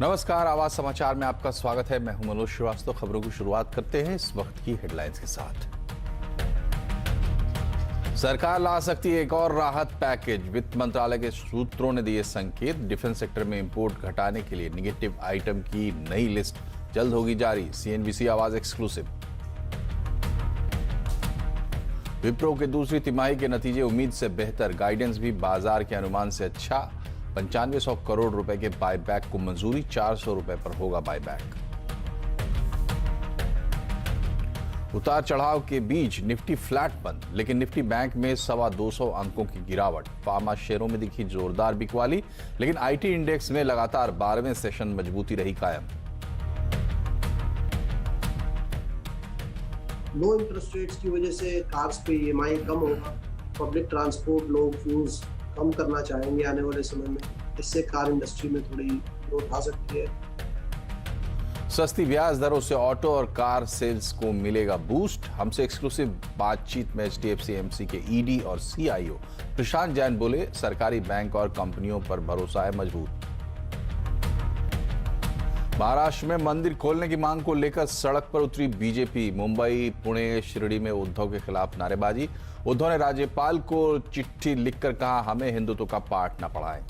नमस्कार, आवाज समाचार में आपका स्वागत है। मैं हूं मनोज श्रीवास्तव। खबरों की शुरुआत करते हैं इस वक्त की हेडलाइंस के साथ। सरकार ला सकती है एक और राहत पैकेज। वित्त मंत्रालय के सूत्रों ने दिए संकेत। डिफेंस सेक्टर में इंपोर्ट घटाने के लिए निगेटिव आइटम की नई लिस्ट जल्द होगी जारी। सीएनबीसी आवाज एक्सक्लूसिव। विप्रो के दूसरी तिमाही के नतीजे उम्मीद से बेहतर। गाइडेंस भी बाजार के अनुमान से अच्छा। 9500 करोड़ रुपए के बायबैक को मंजूरी। 400 रुपए पर होगा बायबैक। उतार चढ़ाव के बीच निफ्टी फ्लैट बंद, लेकिन निफ्टी बैंक में 225 अंकों की गिरावट। फार्मा शेयरों में दिखी जोरदार बिकवाली, लेकिन आईटी इंडेक्स में लगातार 12वें सेशन मजबूती रही कायम। लो इंटरेस्ट रेट्स की वजह से कार्स पे ईएमआई कम होगा। पब्लिक ट्रांसपोर्ट लोग यूज कम करना चाहेंगे आने वाले समय में। इससे कार इंडस्ट्री में थोड़ी ग्रोथ आ सकती है। सस्ती ब्याज दरों से ऑटो और कार सेल्स को मिलेगा बूस्ट। हमसे एक्सक्लूसिव बातचीत में एचडीएफसी एमसी के ईडी और सीआईओ प्रशांत जैन बोले, सरकारी बैंक और कंपनियों पर भरोसा है मजबूत। महाराष्ट्र में मंदिर खोलने की मांग को लेकर सड़क पर उतरी बीजेपी। मुंबई, पुणे, शिरडी में उद्धव के खिलाफ नारेबाजी। उद्धव ने राज्यपाल को चिट्ठी लिखकर कहा, हमें हिंदुत्व का पाठ न पढ़ाएं।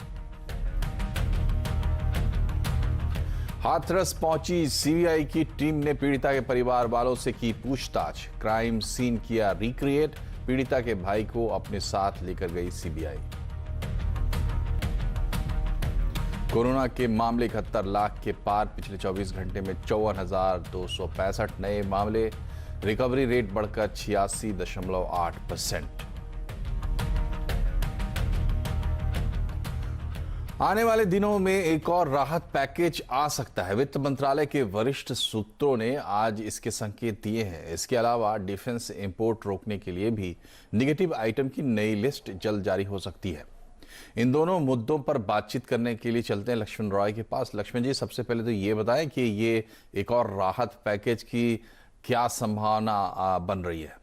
हाथरस पहुंची सीबीआई की टीम ने पीड़िता के परिवार वालों से की पूछताछ। क्राइम सीन किया रिक्रिएट। पीड़िता के भाई को अपने साथ लेकर गई सीबीआई। कोरोना के मामले 71 लाख के पार। पिछले 24 घंटे में 54,265 नए मामले। रिकवरी रेट बढ़कर 86.8%। आने वाले दिनों में एक और राहत पैकेज आ सकता है। वित्त मंत्रालय के वरिष्ठ सूत्रों ने आज इसके संकेत दिए हैं। इसके अलावा डिफेंस इंपोर्ट रोकने के लिए भी निगेटिव आइटम की नई लिस्ट जल्द जारी हो सकती है। इन दोनों मुद्दों पर बातचीत करने के लिए चलते हैं लक्ष्मण रॉय के पास। लक्ष्मण जी, सबसे पहले तो ये बताएं कि ये एक और राहत पैकेज की क्या संभावना बन रही है?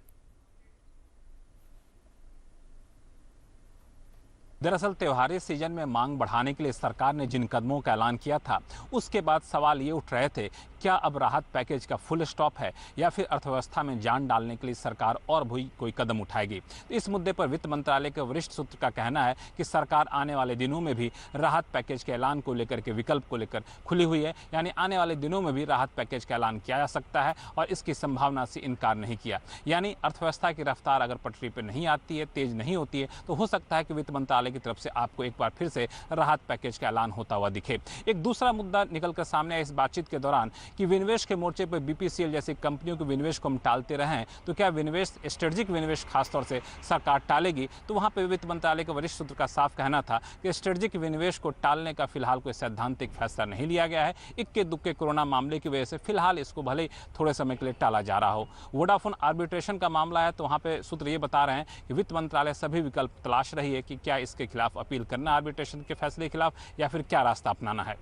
दरअसल त्योहारी सीजन में मांग बढ़ाने के लिए सरकार ने जिन कदमों का ऐलान किया था, उसके बाद सवाल ये उठ रहे थे, क्या अब राहत पैकेज का फुल स्टॉप है या फिर अर्थव्यवस्था में जान डालने के लिए सरकार और भी कोई कदम उठाएगी। तो इस मुद्दे पर वित्त मंत्रालय के वरिष्ठ सूत्र का कहना है कि सरकार आने वाले दिनों में भी राहत पैकेज के ऐलान को लेकर के विकल्प को लेकर खुली हुई है। यानी आने वाले दिनों में भी राहत पैकेज का ऐलान किया जा सकता है और इसकी संभावना से इनकार नहीं किया। यानी अर्थव्यवस्था की रफ्तार अगर पटरी पर नहीं आती है, तेज नहीं होती है, तो हो सकता है कि वित्त मंत्रालय की तरफ से आपको एक बार फिर से राहत पैकेज का ऐलान होता हुआ दिखे। एक दूसरा मुद्दा निकलकर सामने आया इस बातचीत के दौरान कि विनिवेश के मोर्चे पर बीपीसीएल जैसी कंपनियों के विनिवेश को हम टालते रहे, तो क्या विनिवेश, स्ट्रेटेजिक विनिवेश खासतौर से सरकार टालेगी? तो वहां पर वित्त मंत्रालय के वरिष्ठ सूत्र का साफ कहना था कि स्ट्रेटेजिक विनिवेश को टालने का फिलहाल कोई सैद्धांतिक फैसला नहीं लिया गया है। इक्के दुक्के कोरोना मामले की वजह से फिलहाल इसको भले ही थोड़े समय के लिए टाला जा रहा हो। वोडाफोन आर्बिट्रेशन का मामला है, तो वहां पर सूत्र ये बता रहे हैं कि वित्त मंत्रालय सभी विकल्प तलाश रही है कि क्या इसके खिलाफ अपील करना आर्बिट्रेशन के फैसले के खिलाफ या फिर क्या रास्ता अपनाना है।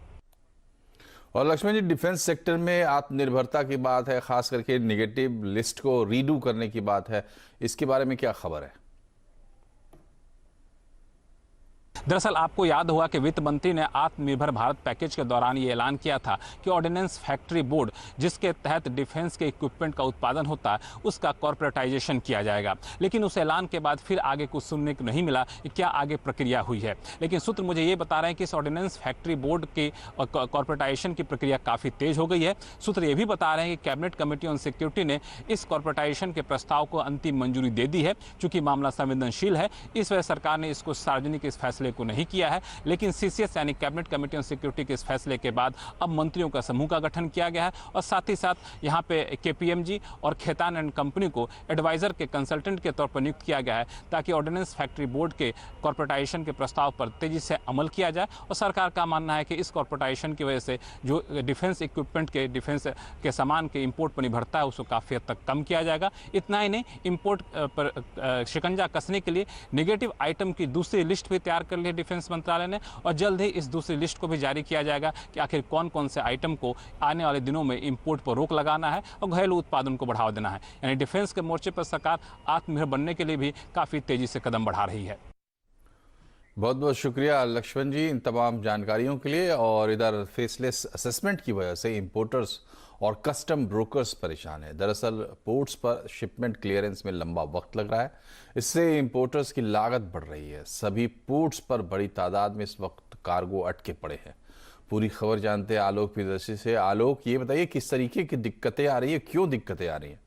और लक्ष्मण जी, डिफेंस सेक्टर में आत्मनिर्भरता की बात है, खास करके निगेटिव लिस्ट को रीडू करने की बात है। इसके बारे में क्या खबर है? दरअसल आपको याद होगा कि वित्त मंत्री ने आत्मनिर्भर भारत पैकेज के दौरान ये ऐलान किया था कि ऑर्डिनेंस फैक्ट्री बोर्ड, जिसके तहत डिफेंस के इक्विपमेंट का उत्पादन होता है, उसका कॉर्पोरेटाइजेशन किया जाएगा। लेकिन उस ऐलान के बाद फिर आगे कुछ सुनने को नहीं मिला कि क्या आगे प्रक्रिया हुई है। लेकिन सूत्र मुझे ये बता रहे हैं कि इस ऑर्डिनेंस फैक्ट्री बोर्ड की कॉर्पोरेटाइजेशन की प्रक्रिया काफ़ी तेज हो गई है। सूत्र ये भी बता रहे हैं कि कैबिनेट कमेटी ऑन सिक्योरिटी ने इस कॉर्पोरेटाइजेशन के प्रस्ताव को अंतिम मंजूरी दे दी है। चूंकि मामला संवेदनशील है, इस वजह सरकार ने इसको सार्वजनिक इस फैसले को नहीं किया है। लेकिन सीसीएस यानी कैबिनेट कमेटी ऑन सिक्योरिटी के इस फैसले के बाद अब मंत्रियों का समूह का गठन किया गया है और साथ ही साथ यहाँ पे केपीएमजी और खेतान एंड कंपनी को एडवाइजर के कंसल्टेंट के तौर पर नियुक्त किया गया है, ताकि ऑर्डिनेंस फैक्ट्री बोर्ड के कॉर्पोरेटाइजेशन के प्रस्ताव पर तेजी से अमल किया जाए। और सरकार का मानना है कि इस कॉर्पोरेटाइजेशन की वजह से जो डिफेंस इक्विपमेंट के, डिफेंस के सामान के इंपोर्ट पर निर्भरता है, उसको काफ़ी हद तक कम किया जाएगा। इतना ही नहीं, इंपोर्ट पर शिकंजा कसने के लिए नेगेटिव आइटम की दूसरी लिस्ट भी तैयार कर ली है डिफेंस मंत्रालय ने, और जल्द ही इस दूसरी लिस्ट को भी जारी किया जाएगा कि आखिर कौन कौन से आइटम को आने वाले दिनों में इंपोर्ट पर रोक लगाना है और घरेलू उत्पादन को बढ़ावा देना है। यानी डिफेंस के मोर्चे पर सरकार आत्मनिर्भर बनने के लिए भी काफी तेजी से कदम बढ़ा रही है। बहुत बहुत शुक्रिया लक्ष्मण जी इन तमाम जानकारियों के लिए। और इधर फेसलेस असेसमेंट की वजह से इंपोर्टर्स और कस्टम ब्रोकर्स परेशान है। दरअसल पोर्ट्स पर शिपमेंट क्लियरेंस में लंबा वक्त लग रहा है, इससे इंपोर्टर्स की लागत बढ़ रही है। सभी पोर्ट्स पर बड़ी तादाद में इस वक्त कार्गो अटके पड़े हैं। पूरी खबर जानते हैं आलोक प्रियदर्शी से। आलोक, ये बताइए किस तरीके की दिक्कतें आ रही है, क्यों दिक्कतें आ रही हैं?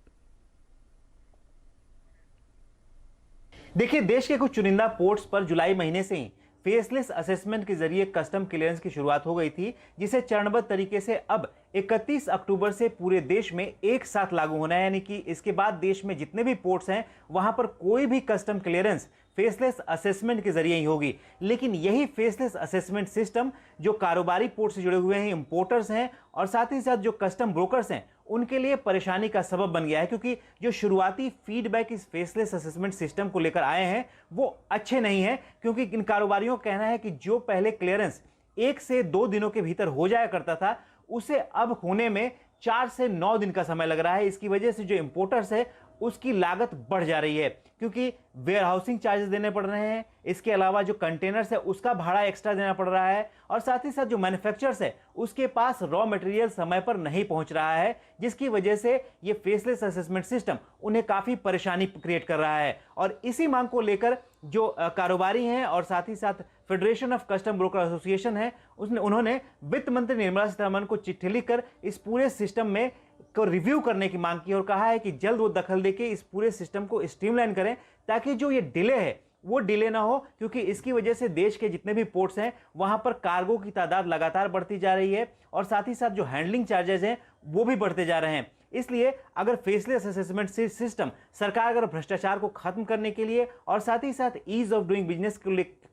देखिए, देश के कुछ चुनिंदा पोर्ट्स पर जुलाई महीने से ही फेसलेस असेसमेंट के जरिए कस्टम क्लियरेंस की शुरुआत हो गई थी, जिसे चरणबद्ध तरीके से अब 31 अक्टूबर से पूरे देश में एक साथ लागू होना है। यानी कि इसके बाद देश में जितने भी पोर्ट्स हैं वहां पर कोई भी कस्टम क्लियरेंस फेसलेस असेसमेंट के जरिए ही होगी। लेकिन यही फेसलेस असेसमेंट सिस्टम जो कारोबारी पोर्ट से जुड़े हुए हैं, इंपोर्टर्स हैं और साथ ही साथ जो कस्टम ब्रोकर्स हैं, उनके लिए परेशानी का सबब बन गया है। क्योंकि जो शुरुआती फीडबैक इस फेसलेस असेसमेंट सिस्टम को लेकर आए हैं वो अच्छे नहीं हैं। क्योंकि इन कारोबारियों का कहना है कि जो पहले क्लियरेंस 1 से 2 दिनों के भीतर हो जाया करता था, उसे अब होने में 4 से 9 दिन का समय लग रहा है। इसकी वजह से जो इंपोर्टर्स है उसकी लागत बढ़ जा रही है, क्योंकि वेयर हाउसिंग चार्जेस देने पड़ रहे हैं। इसके अलावा जो कंटेनर्स है उसका भाड़ा एक्स्ट्रा देना पड़ रहा है और साथ ही साथ जो मैन्युफैक्चरर्स है उसके पास रॉ मटेरियल समय पर नहीं पहुंच रहा है, जिसकी वजह से ये फेसलेस असेसमेंट सिस्टम उन्हें काफी परेशानी क्रिएट कर रहा है। और इसी मांग को लेकर जो कारोबारी हैं और साथ ही साथ federation of custom broker association है, उन्होंने वित्त मंत्री निर्मला सीतारमण को चिट्ठी लिखकर इस पूरे सिस्टम में को रिव्यू करने की मांग की और कहा है कि जल्द वो दखल देके इस पूरे सिस्टम को स्ट्रीमलाइन करें, ताकि जो ये डिले है वो डिले ना हो। क्योंकि इसकी वजह से देश के जितने भी पोर्ट्स हैं वहां पर कार्गो की तादाद लगातार बढ़ती जा रही है और साथ ही साथ जो हैंडलिंग चार्जेस हैं वो भी बढ़ते जा रहे हैं। इसलिए अगर फेसलेस असेसमेंट सिस्टम सरकार अगर भ्रष्टाचार को खत्म करने के लिए और साथ ही साथ ईज ऑफ डूइंग बिजनेस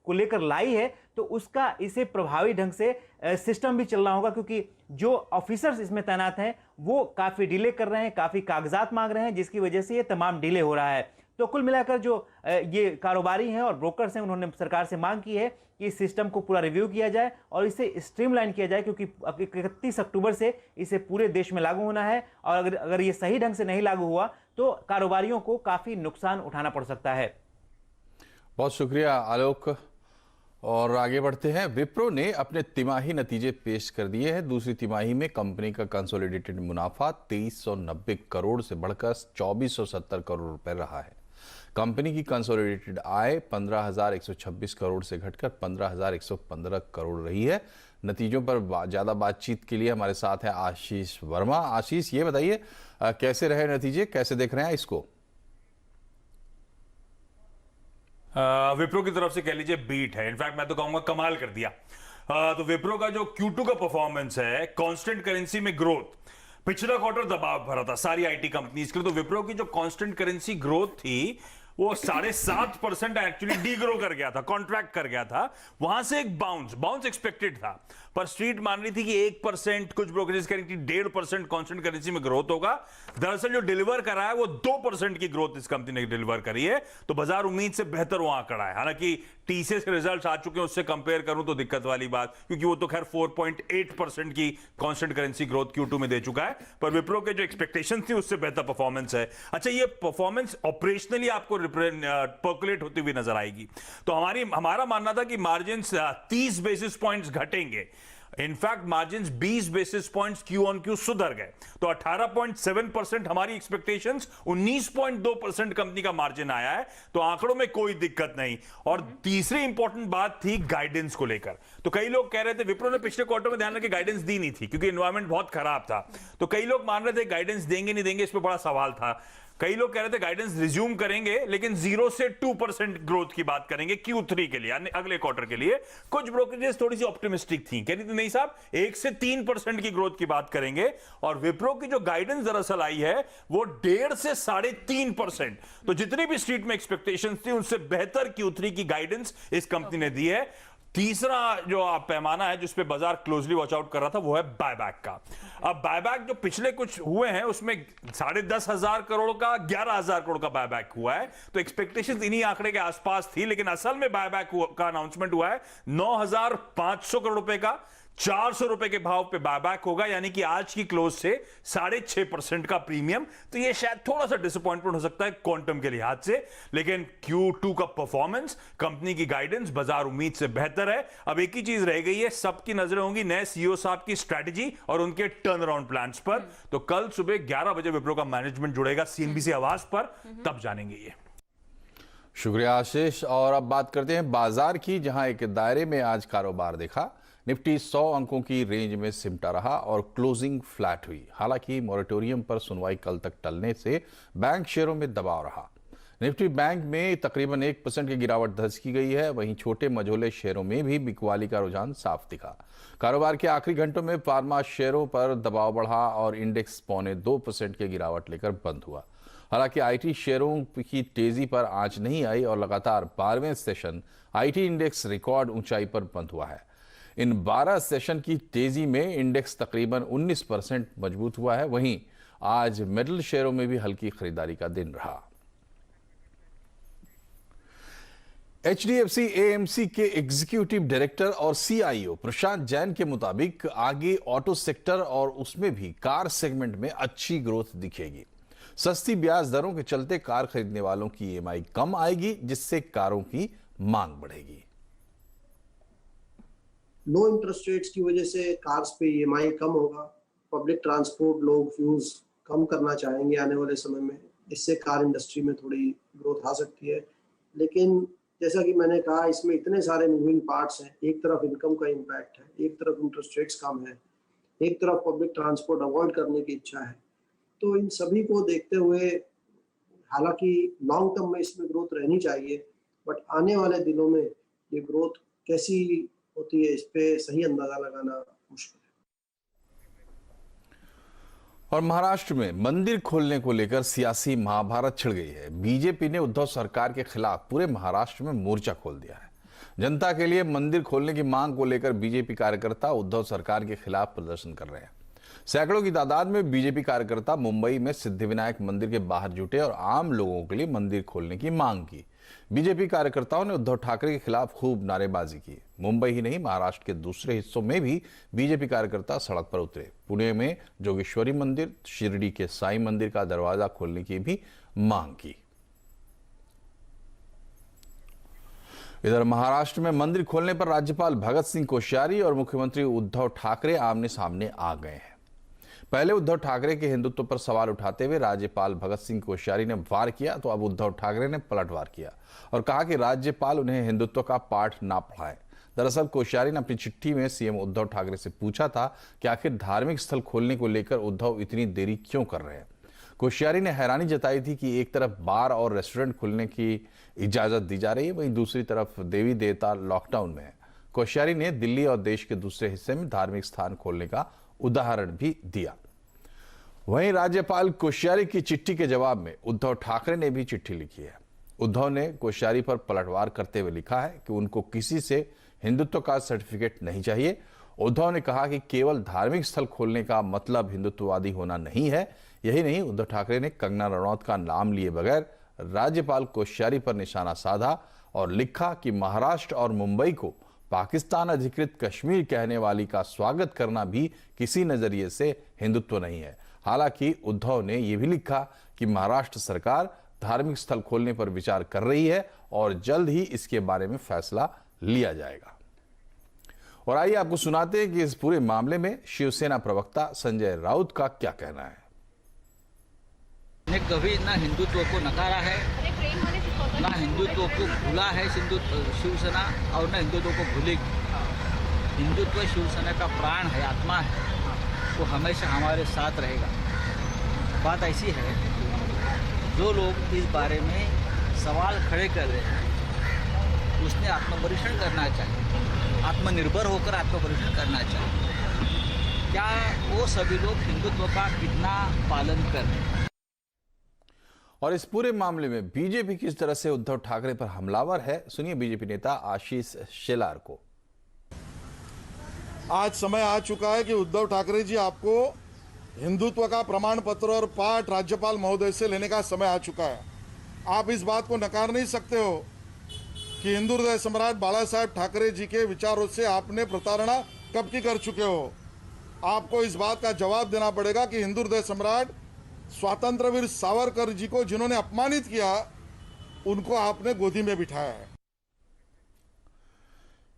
को लेकर लाई है, तो उसका इसे प्रभावी ढंग से सिस्टम भी चलना होगा। क्योंकि जो ऑफिसर्स इसमें तैनात हैं वो काफी डिले कर रहे हैं, काफी कागजात मांग रहे हैं, जिसकी वजह से ये तमाम डिले हो रहा है। तो कुल मिलाकर जो ये कारोबारी हैं और ब्रोकर्स हैं, उन्होंने सरकार से मांग की है कि इस सिस्टम को पूरा रिव्यू किया जाए और इसे स्ट्रीमलाइन किया जाए, क्योंकि 31 अक्टूबर से इसे पूरे देश में लागू होना है। और अगर ये सही ढंग से नहीं लागू हुआ तो कारोबारियों को काफी नुकसान उठाना पड़ सकता है। बहुत शुक्रिया आलोक। और आगे बढ़ते हैं। विप्रो ने अपने तिमाही नतीजे पेश कर दिए हैं। दूसरी तिमाही में कंपनी का कंसोलिडेटेड मुनाफा 2390 करोड़ से बढ़कर 2470 करोड़ रुपए रहा है। कंपनी की कंसोलिडेटेड आय 15,126 करोड़ से घटकर 15,115 करोड़ रही है। नतीजों पर ज्यादा बातचीत के लिए हमारे साथ है आशीष वर्मा। आशीष, ये बताइए कैसे रहे नतीजे, कैसे देख रहे हैं इसको? विप्रो की तरफ से कह लीजिए बीट है, इनफैक्ट मैं तो कहूंगा कमाल कर दिया। तो विप्रो का जो Q2 का परफॉर्मेंस है, कांस्टेंट करेंसी में ग्रोथ, पिछला क्वार्टर दबाव भरा था सारी आईटी कंपनीज के लिए। तो विप्रो की जो कांस्टेंट करेंसी ग्रोथ थी वो 7.5% एक्चुअली डीग्रो कर गया था, कॉन्ट्रैक्ट कर गया था। वहां से एक बाउंस एक्सपेक्टेड था, पर स्ट्रीट मान रही थी कि 1%, कुछ ब्रोकरेज कह रही थी 1.5% कांस्टेंट करेंसी में ग्रोथ होगा। दरअसल जो डिलीवर करा है वो 2% की ग्रोथ इस कंपनी ने डिलीवर करी है। तो बाजार उम्मीद से बेहतर वहां खड़ा है। हालांकि टीसीएस के रिजल्ट्स आ चुके हैं, उससे कंपेयर करूं तो दिक्कत वाली बात, क्योंकि वो तो खैर 4.8% की कांस्टेंट करेंसी ग्रोथ Q2 में दे चुका है। पर विप्रो के जो एक्सपेक्टेशन थी उससे बेहतर परफॉर्मेंस है। अच्छा, ये परफॉर्मेंस ऑपरेशनली आपको पर्कुलेट होती हुई नजर आएगी। तो हमारा मानना था कि मार्जिन 30 बेसिस पॉइंट्स घटेंगे। In fact margin 20 basis points Q on Q सुधर गए। तो 18.7% हमारी एक्सपेक्टेशंस, 19.2% कंपनी का मार्जिन आया है। तो आंकड़ों में कोई दिक्कत नहीं। और तीसरी इंपॉर्टेंट बात थी गाइडेंस को लेकर। तो कई लोग कह रहे थे, विप्रो ने पिछले क्वार्टर में ध्यान रखिए गाइडेंस दी नहीं थी क्योंकि एनवायरमेंट बहुत खराब था। तो कई लोग मान रहे थे गाइडेंस देंगे नहीं देंगे, इस पर बड़ा सवाल था। कई लोग कह रहे थे गाइडेंस रिज्यूम करेंगे लेकिन 0 से 2% ग्रोथ की बात करेंगे Q3 के लिए, यानी अगले क्वार्टर के लिए। कुछ ब्रोकरेजेस थोड़ी सी ऑप्टिमिस्टिक थी, कह रही थी नहीं साहब 1 से 3% की ग्रोथ की बात करेंगे। और विप्रो की जो गाइडेंस दरअसल आई है वो 1.5 से 3.5%। तो जितनी भी स्ट्रीट में एक्सपेक्टेशंस थी उनसे बेहतर Q3 की गाइडेंस इस कंपनी ने दी है। तीसरा जो पैमाना है जिस पे बाजार क्लोजली वॉच आउट कर रहा था वो है बायबैक का। अब बायबैक जो पिछले कुछ हुए हैं उसमें 10,500 करोड़ का 11,000 करोड़ का बायबैक हुआ है। तो एक्सपेक्टेशंस इन्हीं आंकड़े के आसपास थी, लेकिन असल में बायबैक का अनाउंसमेंट हुआ है 9,500 करोड़ रुपए का, 400 रुपए के भाव पे बायबैक होगा, यानी कि आज की क्लोज से 6.5% का प्रीमियम। तो ये शायद थोड़ा सा डिसअपॉइंटमेंट हो सकता है क्वांटम के लिहाज से, लेकिन Q2 का परफॉर्मेंस, कंपनी की गाइडेंस बाजार उम्मीद से बेहतर है। अब एक ही चीज रह गई है, सबकी नजरें होंगी नए सीईओ साहब की स्ट्रैटेजी और उनके टर्न अराउंड प्लान्स पर। तो कल सुबह 11 बजे विप्रो का मैनेजमेंट जुड़ेगा CNBC आवाज पर, तब जानेंगे ये। शुक्रिया आशीष। और अब बात करते हैं बाजार की, जहां एक दायरे में आज कारोबार देखा। निफ्टी 100 अंकों की रेंज में सिमटा रहा और क्लोजिंग फ्लैट हुई। हालांकि मॉरेटोरियम पर सुनवाई कल तक टलने से बैंक शेयरों में दबाव रहा। निफ्टी बैंक में तकरीबन 1% की गिरावट दर्ज की गई है। वहीं छोटे मझोले शेयरों में भी बिकवाली का रुझान साफ दिखा। कारोबार के आखिरी घंटों में फार्मा शेयरों पर दबाव बढ़ा और इंडेक्स 0.25% की गिरावट लेकर बंद हुआ। हालांकि आईटी शेयरों की तेजी पर आंच नहीं आई और लगातार 12वें सेशन आईटी इंडेक्स रिकॉर्ड ऊंचाई पर बंद हुआ है। इन 12 सेशन की तेजी में इंडेक्स तकरीबन 19% मजबूत हुआ है। वहीं आज मेटल शेयरों में भी हल्की खरीदारी का दिन रहा। HDFC AMC के एग्जीक्यूटिव डायरेक्टर और CIO प्रशांत जैन के मुताबिक आगे ऑटो सेक्टर और उसमें भी कार सेगमेंट में अच्छी ग्रोथ दिखेगी। सस्ती ब्याज दरों के चलते कार खरीदने वालों की EMI कम आएगी, जिससे कारों की मांग बढ़ेगी। लो इंटरेस्ट रेट्स की वजह से कार्स पे EMI कम होगा। पब्लिक ट्रांसपोर्ट लोग फ्यूज कम करना चाहेंगे आने वाले समय में, इससे कार इंडस्ट्री में थोड़ी ग्रोथ आ सकती है। लेकिन जैसा कि मैंने कहा, इसमें इतने सारे मूविंग पार्ट्स हैं। एक तरफ इनकम का इम्पैक्ट है, एक तरफ इंटरेस्ट रेट्स कम है, एक तरफ पब्लिक ट्रांसपोर्ट अवॉइड करने की इच्छा है। तो इन सभी को देखते हुए हालांकि लॉन्ग टर्म में इसमें ग्रोथ रहनी चाहिए, बट आने वाले दिनों में ये ग्रोथ कैसी होती है, इस पे सही अंदाजा लगाना मुश्किल है। और महाराष्ट्र में मंदिर खोलने को लेकर सियासी महाभारत छिड़ गई है। बीजेपी ने उद्धव सरकार के खिलाफ पूरे महाराष्ट्र में मोर्चा खोल दिया है। जनता के लिए मंदिर खोलने की मांग को लेकर बीजेपी कार्यकर्ता उद्धव सरकार के खिलाफ प्रदर्शन कर रहे हैं। सैकड़ों की तादाद में बीजेपी कार्यकर्ता मुंबई में सिद्धिविनायक मंदिर के बाहर जुटे और आम लोगों के लिए मंदिर खोलने की मांग की। बीजेपी कार्यकर्ताओं ने उद्धव ठाकरे के खिलाफ खूब नारेबाजी की। मुंबई ही नहीं, महाराष्ट्र के दूसरे हिस्सों में भी बीजेपी कार्यकर्ता सड़क पर उतरे। पुणे में जोगेश्वरी मंदिर, शिरडी के साईं मंदिर का दरवाजा खोलने की भी मांग की। इधर महाराष्ट्र में मंदिर खोलने पर राज्यपाल भगत सिंह कोश्यारी और मुख्यमंत्री उद्धव ठाकरे आमने सामने आ गए हैं। पहले उद्धव ठाकरे के हिंदुत्व पर सवाल उठाते हुए राज्यपाल भगत सिंह कोश्यारी ने वार किया, तो अब उद्धव ठाकरे ने पलटवार किया और कहा कि राज्यपाल उन्हें हिंदुत्व का पाठ ना पढ़ाए। दरअसल कोश्यारी ने अपनी चिट्ठी में सीएम उद्धव ठाकरे से पूछा था कि आखिर धार्मिक स्थल खोलने को लेकर उद्धव इतनी देरी क्यों कर रहे हैं। कोश्यारी ने हैरानी जताई थी कि एक तरफ बार और रेस्टोरेंट खुलने की इजाजत दी जा रही है, वहीं दूसरी तरफ देवी देवता लॉकडाउन में है। कोश्यारी ने दिल्ली और देश के दूसरे हिस्से में धार्मिक स्थान खोलने का उदाहरण भी दिया। वहीं राज्यपाल कोश्यारी की चिट्ठी के जवाब में उद्धव ठाकरे ने भी चिट्ठी लिखी है। उद्धव ने कोश्यारी पर पलटवार करते हुए लिखा है कि उनको किसी से हिंदुत्व का सर्टिफिकेट नहीं चाहिए। उद्धव ने कहा कि केवल धार्मिक स्थल खोलने का मतलब हिंदुत्ववादी होना नहीं है। यही नहीं, उद्धव ठाकरे ने कंगना रनौत का नाम लिए बगैर राज्यपाल कोश्यारी पर निशाना साधा और लिखा कि महाराष्ट्र और मुंबई को पाकिस्तान अधिकृत कश्मीर कहने वाली का स्वागत करना भी किसी नजरिए से हिंदुत्व नहीं है। हालांकि उद्धव ने यह भी लिखा कि महाराष्ट्र सरकार धार्मिक स्थल खोलने पर विचार कर रही है और जल्द ही इसके बारे में फैसला लिया जाएगा। और आइए आपको सुनाते हैं कि इस पूरे मामले में शिवसेना प्रवक्ता संजय राउत का क्या कहना है। ने कभी ना हिंदुत्व को नकारा है, ना हिंदुत्व को भूला है शिवसेना, और ना हिंदुत्व को भूलेगी। हिंदुत्व शिवसेना का प्राण है, आत्मा है, वो हमेशा हमारे साथ रहेगा। बात ऐसी है, जो लोग इस बारे में सवाल खड़े कर रहे हैं, उसने आत्मपरीक्षण करना चाहिए, आत्मनिर्भर होकर आत्मपरीक्षण करना चाहिए। क्या वो सभी लोग हिंदुत्व का कितना पालन कर रहे हैं? और इस पूरे मामले में बीजेपी किस तरह से उद्धव ठाकरे पर हमलावर है, सुनिए बीजेपी नेता आशीष शेलार को। आज समय आ चुका है कि उद्धव ठाकरे जी, आपको हिंदुत्व का प्रमाण पत्र और पाठ राज्यपाल महोदय से लेने का समय आ चुका है। आप इस बात को नकार नहीं सकते हो कि हिंदू हृदय सम्राट बाला साहेब ठाकरे जी के विचारों से आपने प्रताड़ना कब की कर चुके हो? आपको इस बात का जवाब देना पड़ेगा कि हिंदू हृदय सम्राट स्वातंत्रवीर सावरकर जी को जिन्होंने अपमानित किया, उनको आपने गोदी में बिठाया है।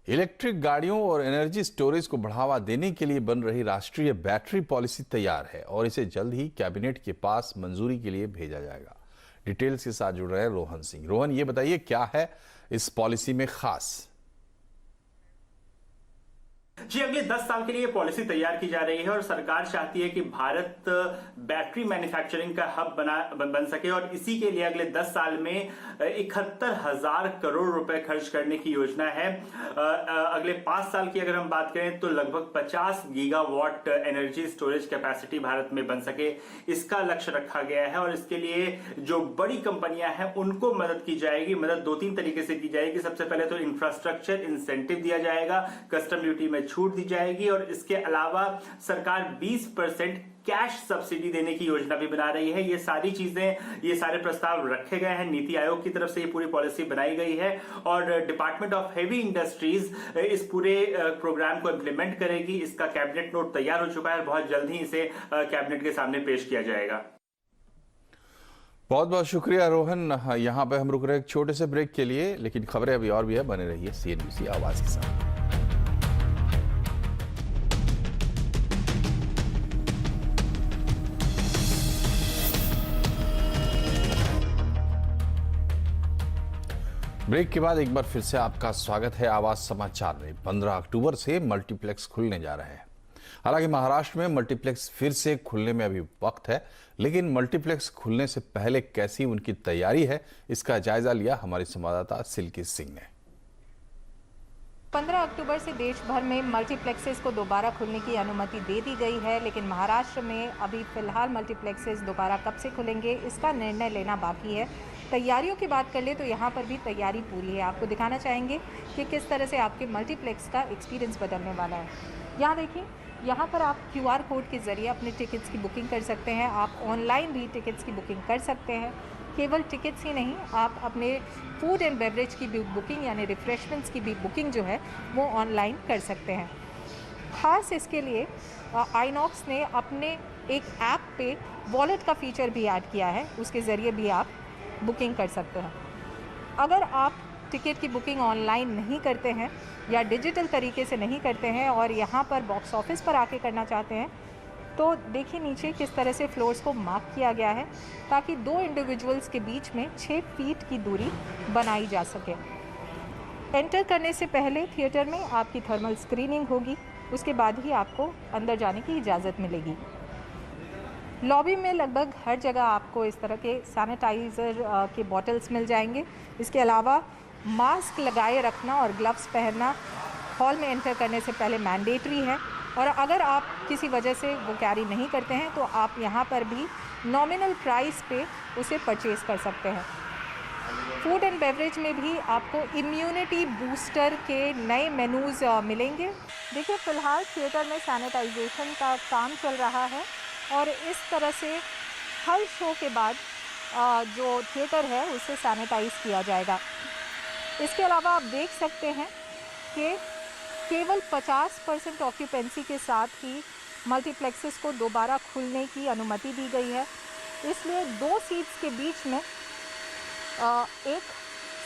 इलेक्ट्रिक गाड़ियों और एनर्जी स्टोरेज को बढ़ावा देने के लिए बन रही राष्ट्रीय बैटरी पॉलिसी तैयार है और इसे जल्द ही कैबिनेट के पास मंजूरी के लिए भेजा जाएगा। डिटेल्स के साथ जुड़ रहे हैं रोहन सिंह। रोहन, ये बताइए क्या है इस पॉलिसी में खास? जी, अगले 10 साल के लिए पॉलिसी तैयार की जा रही है और सरकार चाहती है कि भारत बैटरी मैन्युफैक्चरिंग का हब बन सके और इसी के लिए अगले 10 साल में 71,000 करोड़ रुपए खर्च करने की योजना है। अगले 5 साल की अगर हम बात करें तो लगभग 50 gigawatt energy storage capacity Bharat में बन सके, इसका लक्ष्य रखा गया है। और इसके लिए जो बड़ी कंपनियां हैं उनको मदद की जाएगी। मदद 2-3 तरीके से की जाएगी। सबसे पहले तो इंफ्रास्ट्रक्चर इंसेंटिव दिया जाएगा, कस्टम ड्यूटी में छूट दी जाएगी और इसके अलावा सरकार 20% कैश सब्सिडी देने की योजना भी बना रही है। ये सारी चीजें, ये सारे प्रस्ताव रखे गए हैं। नीति आयोग की तरफ से ये पूरी पॉलिसी बनाई गई है और डिपार्टमेंट ऑफ हेवी इंडस्ट्रीज इस पूरे प्रोग्राम को इंप्लीमेंट करेगी। इसका कैबिनेट नोट तैयार हो चुका है, बहुत जल्द ही इसे कैबिनेट के सामने पेश किया जाएगा। बहुत बहुत शुक्रिया रोहन। यहाँ पे हम रुक रहे एक छोटे से ब्रेक के लिए, लेकिन खबरें अभी और भी है, बने रहिए CNBC आवाज के साथ। ब्रेक के बाद एक बार फिर से आपका स्वागत है आवाज समाचार में। 15 अक्टूबर से मल्टीप्लेक्स खुलने जा रहे हैं। हालांकि महाराष्ट्र में मल्टीप्लेक्स फिर से खुलने में अभी वक्त है, लेकिन मल्टीप्लेक्स खुलने से पहले कैसी उनकी तैयारी है, इसका जायजा लिया हमारी संवाददाता सिल्की सिंह ने। 15 अक्टूबर से देश भर में मल्टीप्लेक्सेस को दोबारा खुलने की अनुमति दे दी गई है, लेकिन महाराष्ट्र में अभी फिलहाल मल्टीप्लेक्सेस दोबारा कब से खुलेंगे इसका निर्णय लेना बाकी है। तैयारियों की बात कर ले तो यहाँ पर भी तैयारी पूरी है। आपको दिखाना चाहेंगे कि किस तरह से आपके मल्टीप्लेक्स का एक्सपीरियंस बदलने वाला है। यहाँ देखिए, यहाँ पर आप QR कोड के ज़रिए अपने टिकट्स की बुकिंग कर सकते हैं। आप ऑनलाइन भी टिकट्स की बुकिंग कर सकते हैं। केवल टिकट्स ही नहीं, आप अपने फूड एंड बेवरेज की भी बुकिंग यानी रिफ्रेशमेंट्स की भी बुकिंग जो है वो ऑनलाइन कर सकते हैं। ख़ास इसके लिए आइनॉक्स ने अपने एक ऐप पे वॉलेट का फीचर भी ऐड किया है, उसके ज़रिए भी आप बुकिंग कर सकते हैं। अगर आप टिकट की बुकिंग ऑनलाइन नहीं करते हैं या डिजिटल तरीके से नहीं करते हैं और यहाँ पर बॉक्स ऑफिस पर आके करना चाहते हैं, तो देखिए नीचे किस तरह से फ्लोर्स को मार्क किया गया है ताकि 2 इंडिविजुअल्स के बीच में 6 फीट की दूरी बनाई जा सके। एंटर करने से पहले थिएटर में आपकी थर्मल स्क्रीनिंग होगी, उसके बाद ही आपको अंदर जाने की इजाज़त मिलेगी। लॉबी में लगभग हर जगह आपको इस तरह के सैनिटाइज़र के बॉटल्स मिल जाएंगे। इसके अलावा मास्क लगाए रखना और ग्लव्स पहनना हॉल में एंटर करने से पहले मैंडेटरी है और अगर आप किसी वजह से वो कैरी नहीं करते हैं तो आप यहाँ पर भी नॉमिनल प्राइस पे उसे परचेज़ कर सकते हैं। फूड एंड बेवरेज में भी आपको इम्यूनिटी बूस्टर के नए मेनूज़ मिलेंगे। देखिए, फ़िलहाल थिएटर में सैनिटाइजेशन का काम चल रहा है और इस तरह से हर शो के बाद जो थिएटर है उसे सैनिटाइज किया जाएगा। इसके अलावा आप देख सकते हैं कि केवल 50% ऑक्यूपेंसी के साथ ही मल्टीप्लेक्सेस को दोबारा खुलने की अनुमति दी गई है। इसलिए 2 सीट्स के बीच में एक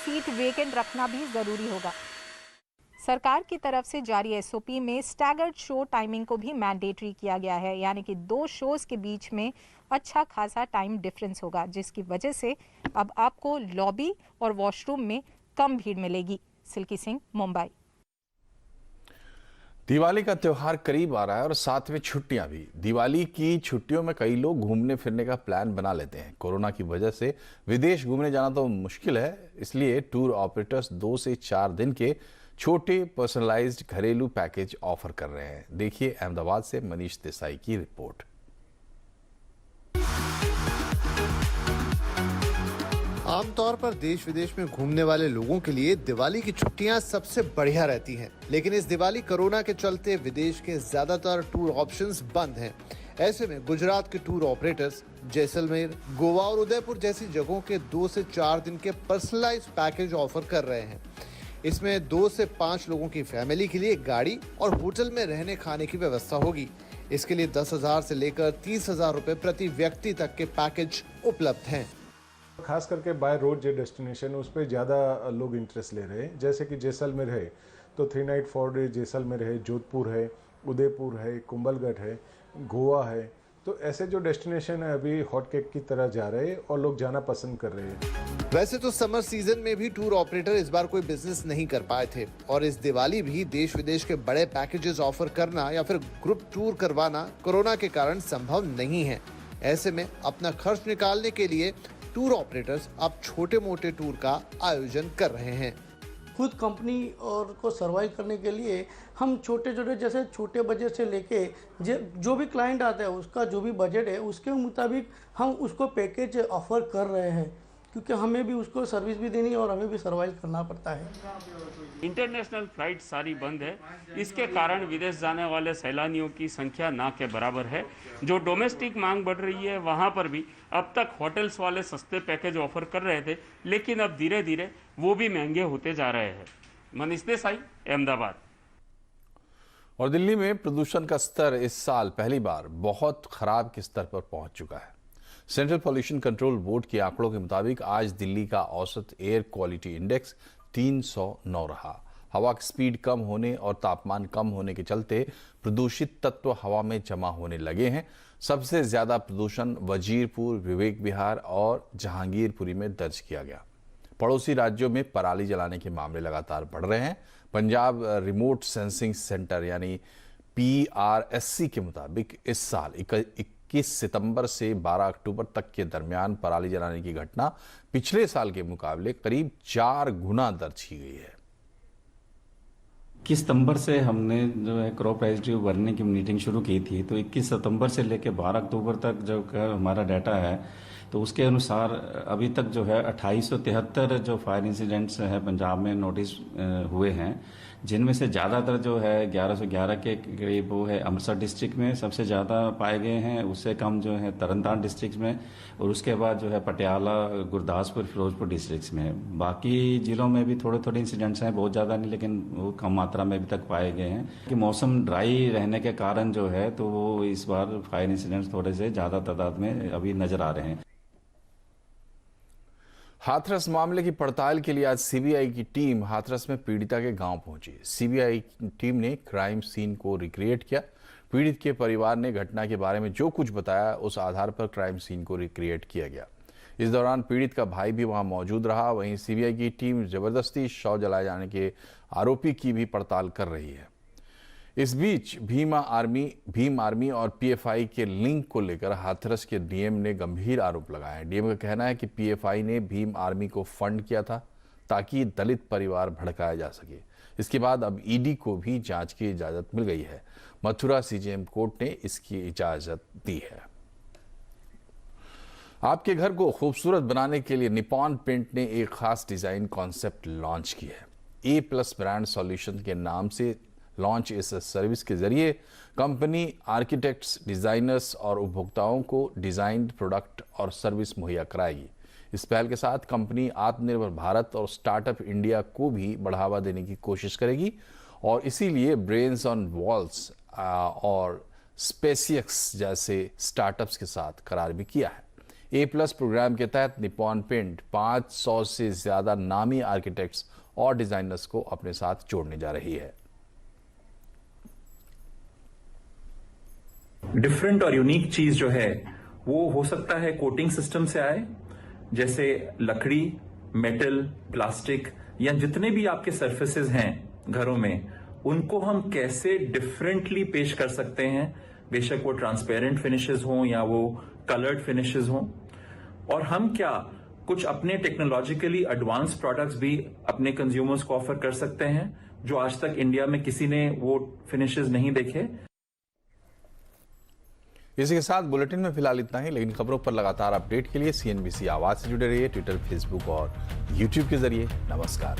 सीट वेकेंट रखना भी ज़रूरी होगा। सरकार की तरफ से जारी SOP में स्टैगर्ड शो टाइमिंग को भी मैंडेटरी किया गया है, यानी कि 2 शोज़ के बीच में अच्छा खासा टाइम डिफरेंस होगा, जिसकी वजह से अब आपको लॉबी और वॉशरूम में कम भीड़ मिलेगी। सिल्की सिंह, मुंबई। दिवाली का त्योहार करीब आ रहा है और साथ में छुट्टियां भी। दिवाली की छुट्टियों में कई लोग घूमने फिरने का प्लान बना लेते हैं। कोरोना की वजह से विदेश घूमने जाना तो मुश्किल है, इसलिए टूर ऑपरेटर्स 2 से 4 दिन के छोटे पर्सनलाइज्ड घरेलू पैकेज ऑफर कर रहे हैं। देखिए अहमदाबाद से मनीष देसाई की रिपोर्ट। आमतौर पर देश विदेश में घूमने वाले लोगों के लिए दिवाली की छुट्टियां सबसे बढ़िया रहती हैं, लेकिन इस दिवाली कोरोना के चलते विदेश के ज्यादातर टूर ऑप्शंस बंद हैं। ऐसे में गुजरात के टूर ऑपरेटर्स जैसलमेर, गोवा और उदयपुर जैसी जगहों के 2 से 4 दिन के पर्सनलाइज्ड पैकेज ऑफर कर रहे हैं। इसमें 2 से 5 लोगों की फैमिली के लिए गाड़ी और होटल में रहने खाने की व्यवस्था होगी। इसके लिए 10,000 से लेकर 30,000 रुपए प्रति व्यक्ति तक के पैकेज उपलब्ध हैं। खास करके बाय रोड जो डेस्टिनेशन उस पर ज़्यादा लोग इंटरेस्ट ले रहे हैं। जैसे कि जैसलमेर है तो 3 नाइट 4 डे जैसलमेर है, जोधपुर है, उदयपुर है, कुंभलगढ़ है, गोवा है। तो ऐसे जो डेस्टिनेशन है अभी हॉट केक की तरह जा रहे हैं और लोग जाना पसंद कर रहे हैं। वैसे तो समर सीजन में भी टूर ऑपरेटर इस बार कोई बिजनेस नहीं कर पाए थे और इस दिवाली भी देश विदेश के बड़े पैकेजेस ऑफर करना या फिर ग्रुप टूर करवाना कोरोना के कारण संभव नहीं है। ऐसे में अपना खर्च निकालने के लिए टूर ऑपरेटर्स अब छोटे मोटे टूर का आयोजन कर रहे हैं। खुद कंपनी और को सर्वाइव करने के लिए हम छोटे छोटे जैसे छोटे बजट से लेके जो भी क्लाइंट आता है उसका जो भी बजट है उसके मुताबिक हम उसको पैकेज ऑफर कर रहे हैं, क्योंकि हमें भी उसको सर्विस भी देनी है और हमें भी सर्वाइव करना पड़ता है। इंटरनेशनल फ्लाइट सारी बंद है, इसके कारण विदेश जाने वाले सैलानियों की संख्या ना के बराबर है। जो डोमेस्टिक मांग बढ़ रही है वहाँ पर भी अब तक होटल्स वाले सस्ते पैकेज ऑफर कर रहे थे, लेकिन अब धीरे धीरे वो भी महंगे होते जा रहे हैं। मनीष देसाई, अहमदाबाद। और दिल्ली में प्रदूषण का स्तर इस साल पहली बार बहुत खराब के स्तर पर पहुंच चुका है। सेंट्रल पॉल्यूशन कंट्रोल बोर्ड के आंकड़ों के मुताबिक आज दिल्ली का औसत एयर क्वालिटी इंडेक्स 309 रहा। हवा की स्पीड कम होने और तापमान कम होने के चलते प्रदूषित तत्व हवा में जमा होने लगे हैं। सबसे ज्यादा प्रदूषण वजीरपुर, विवेक विहार और जहांगीरपुरी में दर्ज किया गया। पड़ोसी राज्यों में पराली जलाने के मामले लगातार बढ़ रहे हैं। पंजाब रिमोट सेंसिंग सेंटर यानी PRSC के मुताबिक इस साल 21 सितंबर से 12 अक्टूबर तक के दरमियान पराली जलाने की घटना पिछले साल के मुकाबले करीब 4 गुना दर्ज की गई है। 21 सितंबर से हमने जो है क्रॉप प्राइस ड्यू भरने की मीटिंग शुरू की थी, तो 21 सितंबर से लेकर 12 अक्टूबर तक जो हमारा डाटा है तो उसके अनुसार अभी तक जो है 2873 जो फायर इंसिडेंट्स है पंजाब में नोटिस हुए हैं, जिनमें से ज़्यादातर जो है 1111 के करीब वो है अमृतसर डिस्ट्रिक्ट में सबसे ज़्यादा पाए गए हैं। उससे कम जो है तरनतारन डिस्ट्रिक्ट में और उसके बाद जो है पटियाला, गुरदासपुर, फिरोजपुर डिस्ट्रिक्ट्स में। बाकी जिलों में भी थोड़े थोड़े इंसिडेंट्स हैं, बहुत ज़्यादा नहीं, लेकिन वो कम मात्रा में अभी तक पाए गए हैं। कि मौसम ड्राई रहने के कारण जो है तो वो इस बार फायर इंसिडेंट्स थोड़े से ज़्यादा तादाद में अभी नज़र आ रहे हैं। हाथरस मामले की पड़ताल के लिए आज सीबीआई की टीम हाथरस में पीड़िता के गांव पहुंची। सीबीआई टीम ने क्राइम सीन को रिक्रिएट किया। पीड़ित के परिवार ने घटना के बारे में जो कुछ बताया उस आधार पर क्राइम सीन को रिक्रिएट किया गया। इस दौरान पीड़ित का भाई भी वहां मौजूद रहा। वहीं सीबीआई की टीम जबरदस्ती शव जलाए जाने के आरोपी की भी पड़ताल कर रही है। इस बीच भीम आर्मी और पीएफआई के लिंक को लेकर हाथरस के डीएम ने गंभीर आरोप लगाए। डीएम का कहना है कि पीएफआई ने भीम आर्मी को फंड किया था ताकि दलित परिवार भड़काया जा सके। इसके बाद अब ईडी को भी जांच की इजाजत मिल गई है। मथुरा सीजेएम कोर्ट ने इसकी इजाजत दी है। आपके घर को खूबसूरत बनाने के लिए निपॉन पेंट ने एक खास डिजाइन कॉन्सेप्ट लॉन्च की है। A+ ब्रांड सॉल्यूशन के नाम से लॉन्च इस सर्विस के जरिए कंपनी आर्किटेक्ट्स, डिजाइनर्स और उपभोक्ताओं को डिजाइन्ड प्रोडक्ट और सर्विस मुहैया कराएगी। इस पहल के साथ कंपनी आत्मनिर्भर भारत और स्टार्टअप इंडिया को भी बढ़ावा देने की कोशिश करेगी और इसीलिए ब्रेन्स ऑन वॉल्स और स्पेसियक्स जैसे स्टार्टअप्स के साथ करार भी किया है। A+ प्रोग्राम के तहत निपॉन पेंट 500 से ज्यादा नामी आर्किटेक्ट्स और डिजाइनर्स को अपने साथ जोड़ने जा रही है। डिफरेंट और यूनिक चीज जो है वो हो सकता है कोटिंग सिस्टम से आए, जैसे लकड़ी, मेटल, प्लास्टिक या जितने भी आपके सरफेसेस हैं घरों में, उनको हम कैसे डिफरेंटली पेश कर सकते हैं, बेशक वो ट्रांसपेरेंट फिनिशेस हों या वो कलर्ड फिनिशेस हों। और हम क्या कुछ अपने टेक्नोलॉजिकली एडवांस प्रोडक्ट्स भी अपने कंज्यूमर्स को ऑफर कर सकते हैं जो आज तक इंडिया में किसी ने वो फिनिशेस नहीं देखे। इसी के साथ बुलेटिन में फिलहाल इतना ही, लेकिन खबरों पर लगातार अपडेट के लिए CNBC आवाज से जुड़े रहिए ट्विटर, फेसबुक और YouTube के जरिए। नमस्कार।